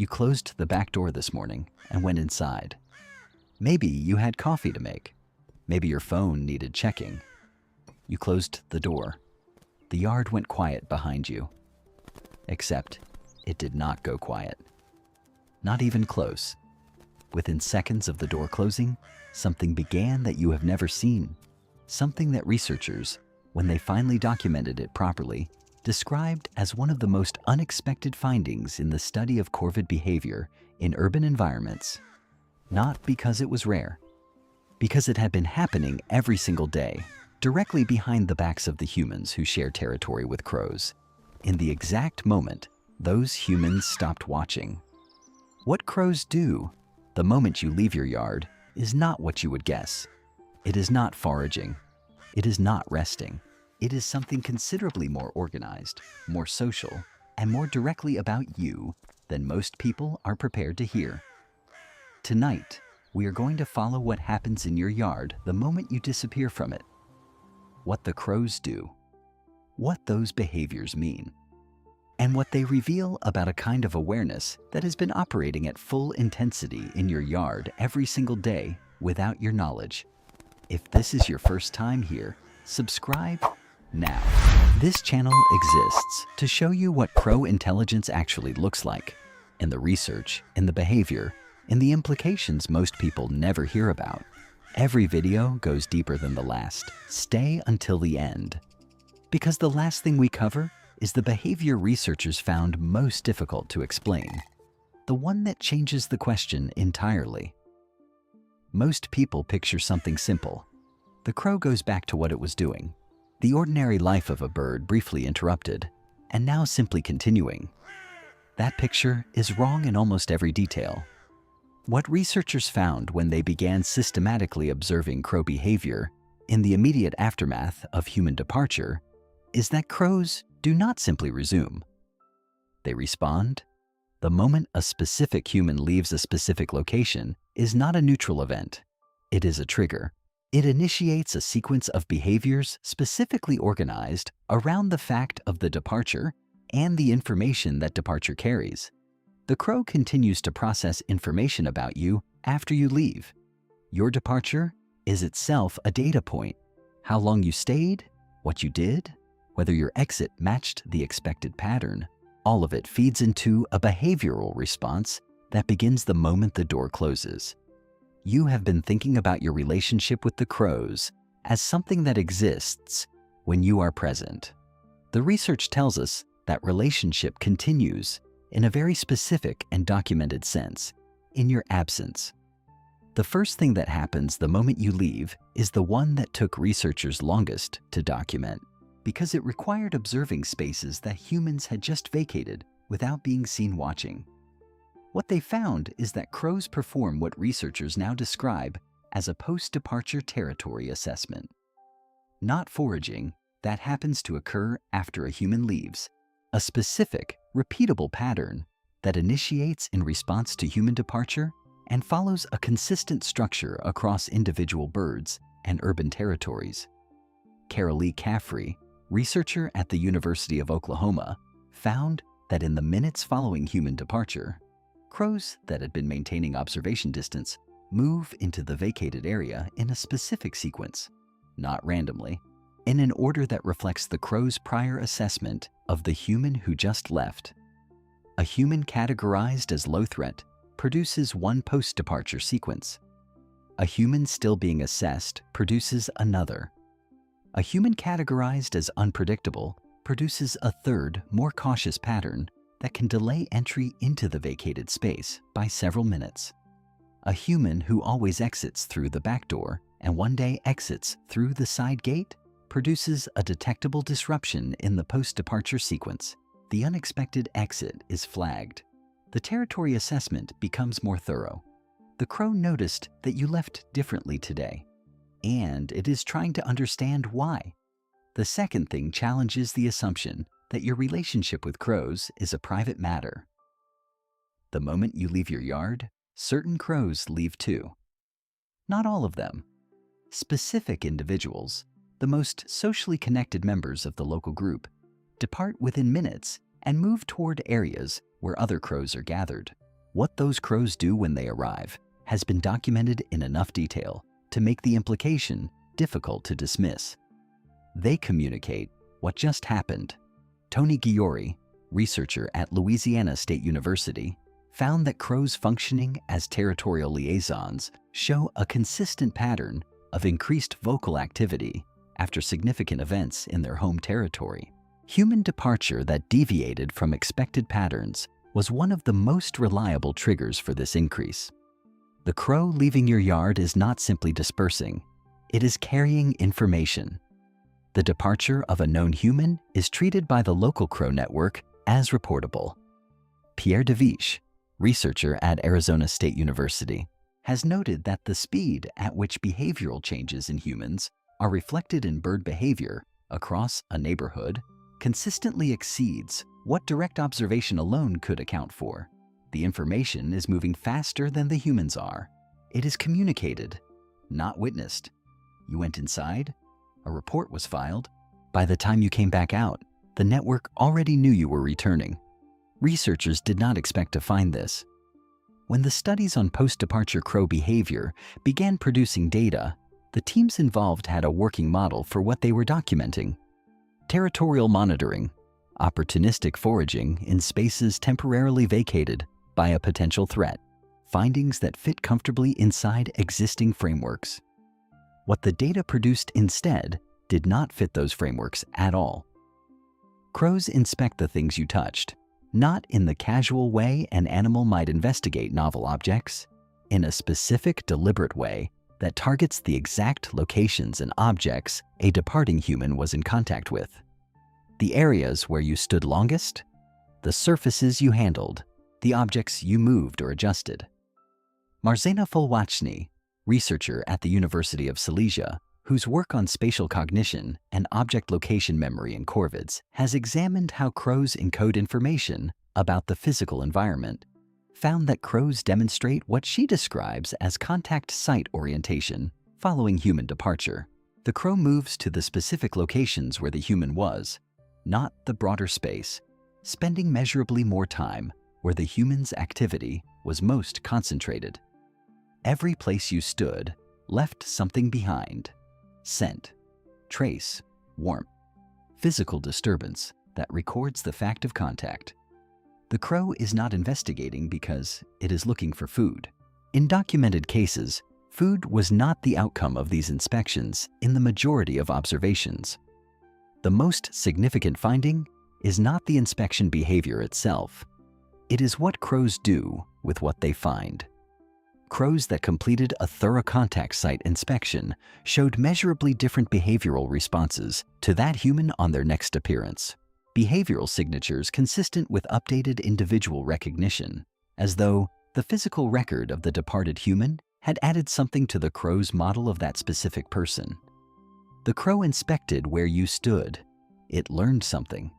You closed the back door this morning and went inside. Maybe you had coffee to make. Maybe your phone needed checking. You closed the door. The yard went quiet behind you. Except it did not go quiet. Not even close. Within seconds of the door closing, something began that you have never seen. Something that researchers, when they finally documented it properly, described as one of the most unexpected findings in the study of corvid behavior in urban environments. Not because it was rare, because it had been happening every single day, directly behind the backs of the humans who share territory with crows. In the exact moment, those humans stopped watching. What crows do the moment you leave your yard is not what you would guess. It is not foraging. It is not resting. It is something considerably more organized, more social, and more directly about you than most people are prepared to hear. Tonight, we are going to follow what happens in your yard the moment you disappear from it. What the crows do, what those behaviors mean, and what they reveal about a kind of awareness that has been operating at full intensity in your yard every single day without your knowledge. If this is your first time here, subscribe now. This channel exists to show you what crow intelligence actually looks like, in the research, in the behavior, in the implications most people never hear about. Every video goes deeper than the last. Stay until the end. Because the last thing we cover is the behavior researchers found most difficult to explain. The one that changes the question entirely. Most people picture something simple. The crow goes back to what it was doing. The ordinary life of a bird briefly interrupted, and now simply continuing. That picture is wrong in almost every detail. What researchers found when they began systematically observing crow behavior in the immediate aftermath of human departure is that crows do not simply resume. They respond. The moment a specific human leaves a specific location is not a neutral event. It is a trigger. It initiates a sequence of behaviors specifically organized around the fact of the departure and the information that departure carries. The crow continues to process information about you after you leave. Your departure is itself a data point. How long you stayed, what you did, whether your exit matched the expected pattern, all of it feeds into a behavioral response that begins the moment the door closes. You have been thinking about your relationship with the crows as something that exists when you are present. The research tells us that relationship continues in a very specific and documented sense, in your absence. The first thing that happens the moment you leave is the one that took researchers longest to document, because it required observing spaces that humans had just vacated without being seen watching. What they found is that crows perform what researchers now describe as a post-departure territory assessment. Not foraging, that happens to occur after a human leaves, a specific, repeatable pattern that initiates in response to human departure and follows a consistent structure across individual birds and urban territories. Carolee Caffrey, researcher at the University of Oklahoma, found that in the minutes following human departure, crows that had been maintaining observation distance move into the vacated area in a specific sequence, not randomly, in an order that reflects the crow's prior assessment of the human who just left. A human categorized as low threat produces one post-departure sequence. A human still being assessed produces another. A human categorized as unpredictable produces a third, more cautious pattern that can delay entry into the vacated space by several minutes. A human who always exits through the back door and one day exits through the side gate produces a detectable disruption in the post-departure sequence. The unexpected exit is flagged. The territory assessment becomes more thorough. The crow noticed that you left differently today, and it is trying to understand why. The second thing challenges the assumption that your relationship with crows is a private matter. The moment you leave your yard, certain crows leave too. Not all of them. Specific individuals, the most socially connected members of the local group, depart within minutes and move toward areas where other crows are gathered. What those crows do when they arrive has been documented in enough detail to make the implication difficult to dismiss. They communicate what just happened. Tony Giori, researcher at Louisiana State University, found that crows functioning as territorial liaisons show a consistent pattern of increased vocal activity after significant events in their home territory. Human departure that deviated from expected patterns was one of the most reliable triggers for this increase. The crow leaving your yard is not simply dispersing, it is carrying information. The departure of a known human is treated by the local crow network as reportable. Pierre DeViche, researcher at Arizona State University, has noted that the speed at which behavioral changes in humans are reflected in bird behavior across a neighborhood consistently exceeds what direct observation alone could account for. The information is moving faster than the humans are. It is communicated, not witnessed. You went inside, a report was filed. By the time you came back out, the network already knew you were returning. Researchers did not expect to find this. When the studies on post-departure crow behavior began producing data, the teams involved had a working model for what they were documenting. Territorial monitoring, opportunistic foraging in spaces temporarily vacated by a potential threat, findings that fit comfortably inside existing frameworks. What the data produced instead did not fit those frameworks at all. Crows inspect the things you touched, not in the casual way an animal might investigate novel objects, in a specific, deliberate way that targets the exact locations and objects a departing human was in contact with. The areas where you stood longest, the surfaces you handled, the objects you moved or adjusted. Marzena Fulwachny, researcher at the University of Silesia, whose work on spatial cognition and object location memory in corvids has examined how crows encode information about the physical environment, found that crows demonstrate what she describes as contact site orientation following human departure. The crow moves to the specific locations where the human was, not the broader space, spending measurably more time where the human's activity was most concentrated. Every place you stood left something behind: scent, trace, warmth, physical disturbance that records the fact of contact. The crow is not investigating because it is looking for food. In documented cases, food was not the outcome of these inspections in the majority of observations. The most significant finding is not the inspection behavior itself. It is what crows do with what they find. Crows that completed a thorough contact site inspection showed measurably different behavioral responses to that human on their next appearance. Behavioral signatures consistent with updated individual recognition, as though the physical record of the departed human had added something to the crow's model of that specific person. The crow inspected where you stood. It learned something.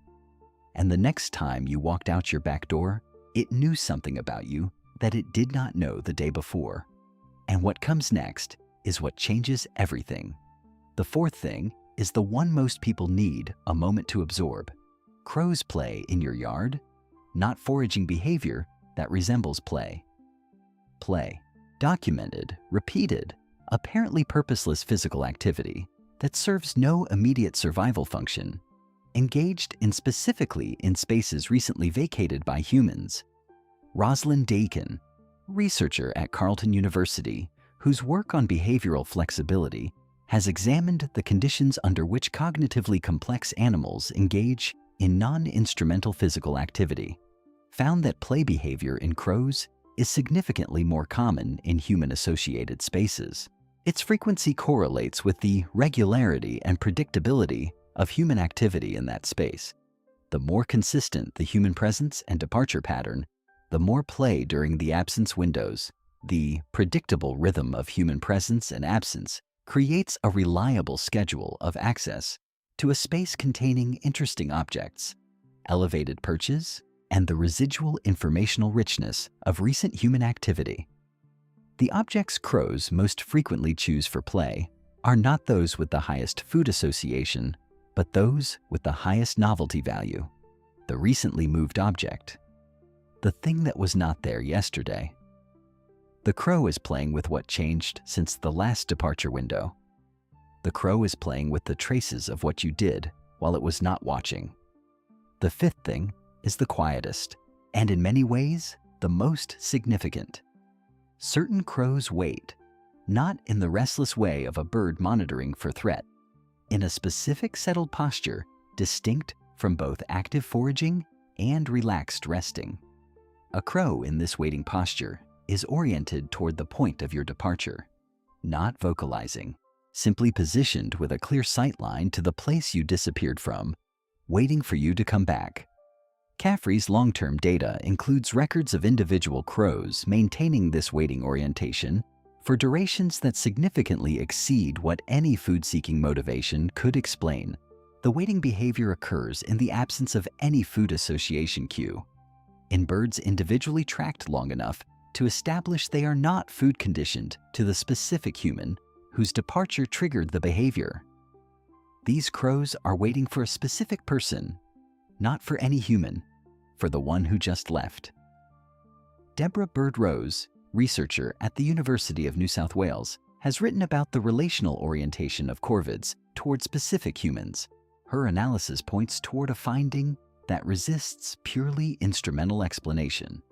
And the next time you walked out your back door, it knew something about you that it did not know the day before. And what comes next is what changes everything. The fourth thing is the one most people need a moment to absorb. Crows play in your yard, not foraging behavior that resembles play. Play, documented, repeated, apparently purposeless physical activity that serves no immediate survival function, engaged in specifically in spaces recently vacated by humans. Rosalind Dakin, researcher at Carleton University, whose work on behavioral flexibility has examined the conditions under which cognitively complex animals engage in non-instrumental physical activity, found that play behavior in crows is significantly more common in human-associated spaces. Its frequency correlates with the regularity and predictability of human activity in that space. The more consistent the human presence and departure pattern, the more play during the absence windows. The predictable rhythm of human presence and absence creates a reliable schedule of access to a space containing interesting objects, elevated perches, and the residual informational richness of recent human activity. The objects crows most frequently choose for play are not those with the highest food association, but those with the highest novelty value, the recently moved object. the thing that was not there yesterday. The crow is playing with what changed since the last departure window. The crow is playing with the traces of what you did while it was not watching. The fifth thing is the quietest, and in many ways, the most significant. Certain crows wait, not in the restless way of a bird monitoring for threat, in a specific settled posture distinct from both active foraging and relaxed resting. A crow in this waiting posture is oriented toward the point of your departure, not vocalizing, simply positioned with a clear sight line to the place you disappeared from, waiting for you to come back. Caffrey's long-term data includes records of individual crows maintaining this waiting orientation for durations that significantly exceed what any food-seeking motivation could explain. The waiting behavior occurs in the absence of any food association cue, in birds individually tracked long enough to establish they are not food conditioned to the specific human whose departure triggered the behavior. These crows are waiting for a specific person, not for any human, for the one who just left. Deborah Bird-Rose, researcher at the University of New South Wales, has written about the relational orientation of corvids toward specific humans. Her analysis points toward a finding that resists purely instrumental explanation.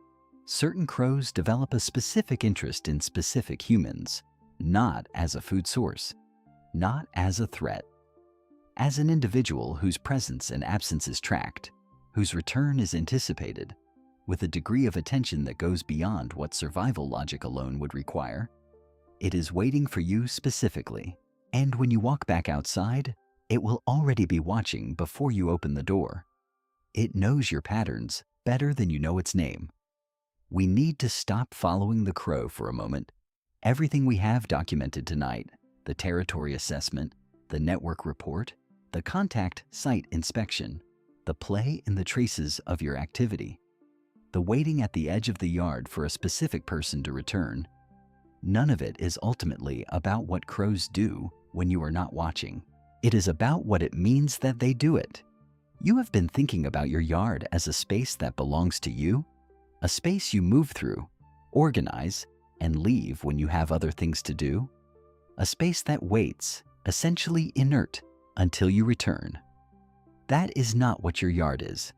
Certain crows develop a specific interest in specific humans, not as a food source, not as a threat. As an individual whose presence and absence is tracked, whose return is anticipated, with a degree of attention that goes beyond what survival logic alone would require, it is waiting for you specifically. And when you walk back outside, it will already be watching before you open the door. It knows your patterns better than you know its name. We need to stop following the crow for a moment. Everything we have documented tonight, the territory assessment, the network report, the contact site inspection, the play in the traces of your activity, the waiting at the edge of the yard for a specific person to return, none of it is ultimately about what crows do when you are not watching. It is about what it means that they do it. You have been thinking about your yard as a space that belongs to you, a space you move through, organize, and leave when you have other things to do, a space that waits, essentially inert, until you return. That is not what your yard is.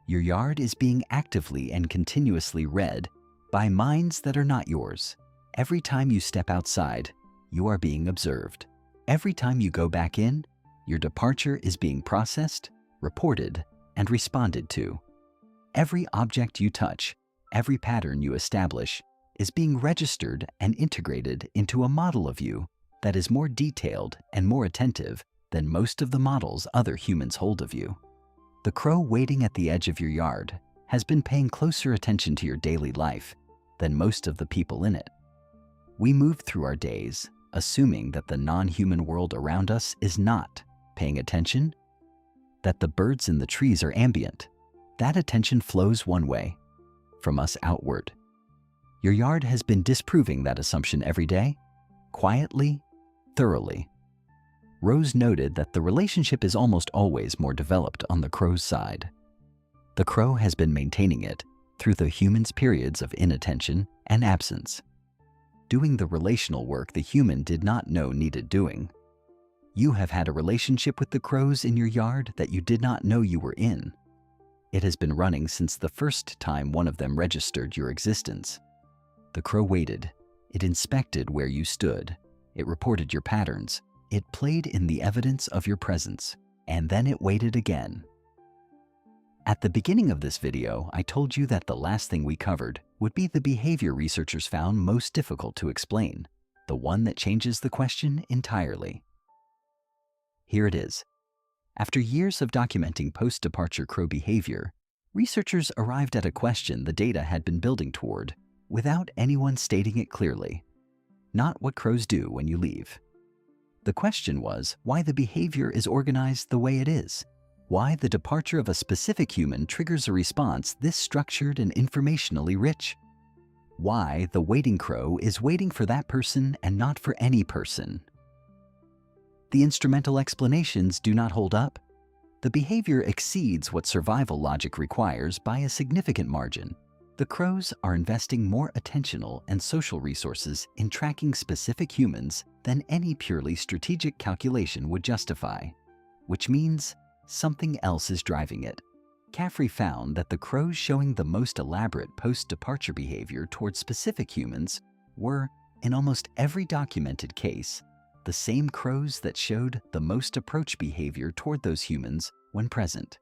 Your yard is being actively and continuously read by minds that are not yours. Every time you step outside, you are being observed. Every time you go back in, your departure is being processed, reported, and responded to. Every object you touch, every pattern you establish, is being registered and integrated into a model of you that is more detailed and more attentive than most of the models other humans hold of you. The crow waiting at the edge of your yard has been paying closer attention to your daily life than most of the people in it. We move through our days assuming that the non-human world around us is not paying attention, that the birds in the trees are ambient. That attention flows one way, from us outward. Your yard has been disproving that assumption every day, quietly, thoroughly. Rose noted that the relationship is almost always more developed on the crow's side. The crow has been maintaining it through the human's periods of inattention and absence, doing the relational work the human did not know needed doing. You have had a relationship with the crows in your yard that you did not know you were in. It has been running since the first time one of them registered your existence. The crow waited. It inspected where you stood. It reported your patterns. It played in the evidence of your presence. And then it waited again. At the beginning of this video, I told you that the last thing we covered would be the behavior researchers found most difficult to explain, the one that changes the question entirely. Here it is. After years of documenting post-departure crow behavior, researchers arrived at a question the data had been building toward without anyone stating it clearly. Not what crows do when you leave. The question was why the behavior is organized the way it is. Why the departure of a specific human triggers a response this structured and informationally rich. Why the waiting crow is waiting for that person and not for any person. The instrumental explanations do not hold up. The behavior exceeds what survival logic requires by a significant margin. The crows are investing more attentional and social resources in tracking specific humans than any purely strategic calculation would justify, which means something else is driving it. Caffrey found that the crows showing the most elaborate post-departure behavior towards specific humans were, in almost every documented case, the same crows that showed the most approach behavior toward those humans when present.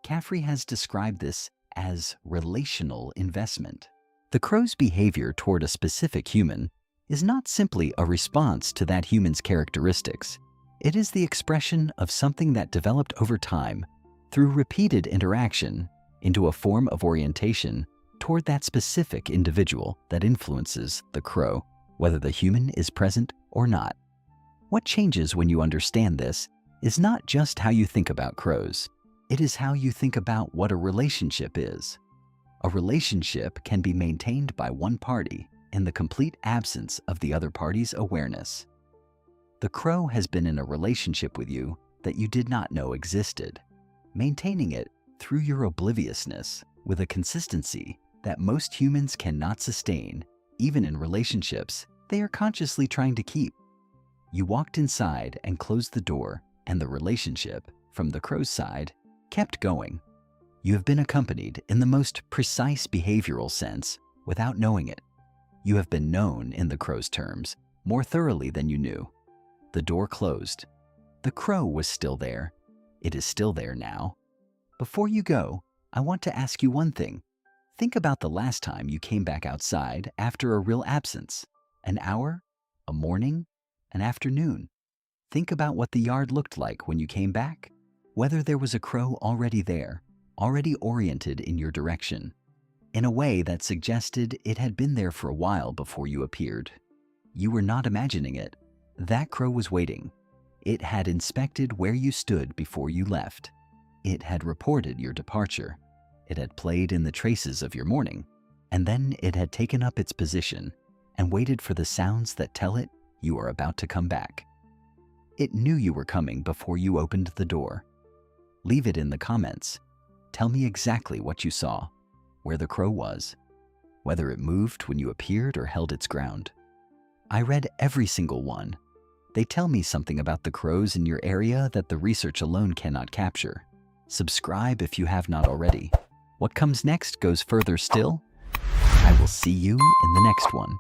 Caffrey has described this as relational investment. The crow's behavior toward a specific human is not simply a response to that human's characteristics. It is the expression of something that developed over time through repeated interaction into a form of orientation toward that specific individual that influences the crow, whether the human is present or not. What changes when you understand this is not just how you think about crows. It is how you think about what a relationship is. A relationship can be maintained by one party in the complete absence of the other party's awareness. The crow has been in a relationship with you that you did not know existed, maintaining it through your obliviousness with a consistency that most humans cannot sustain, even in relationships they are consciously trying to keep. You walked inside and closed the door, and the relationship, from the crow's side, kept going. You have been accompanied in the most precise behavioral sense without knowing it. You have been known, in the crow's terms, more thoroughly than you knew. The door closed. The crow was still there. It is still there now. Before you go, I want to ask you one thing. Think about the last time you came back outside after a real absence. An hour? A morning? An afternoon? Think about what the yard looked like when you came back. Whether there was a crow already there, already oriented in your direction, in a way that suggested it had been there for a while before you appeared. You were not imagining it. That crow was waiting. It had inspected where you stood before you left. It had reported your departure. It had played in the traces of your morning, and then it had taken up its position and waited for the sounds that tell it you are about to come back. It knew you were coming before you opened the door. Leave it in the comments. Tell me exactly what you saw, where the crow was, whether it moved when you appeared or held its ground. I read every single one. They tell me something about the crows in your area that the research alone cannot capture. Subscribe if you have not already. What comes next goes further still. I will see you in the next one.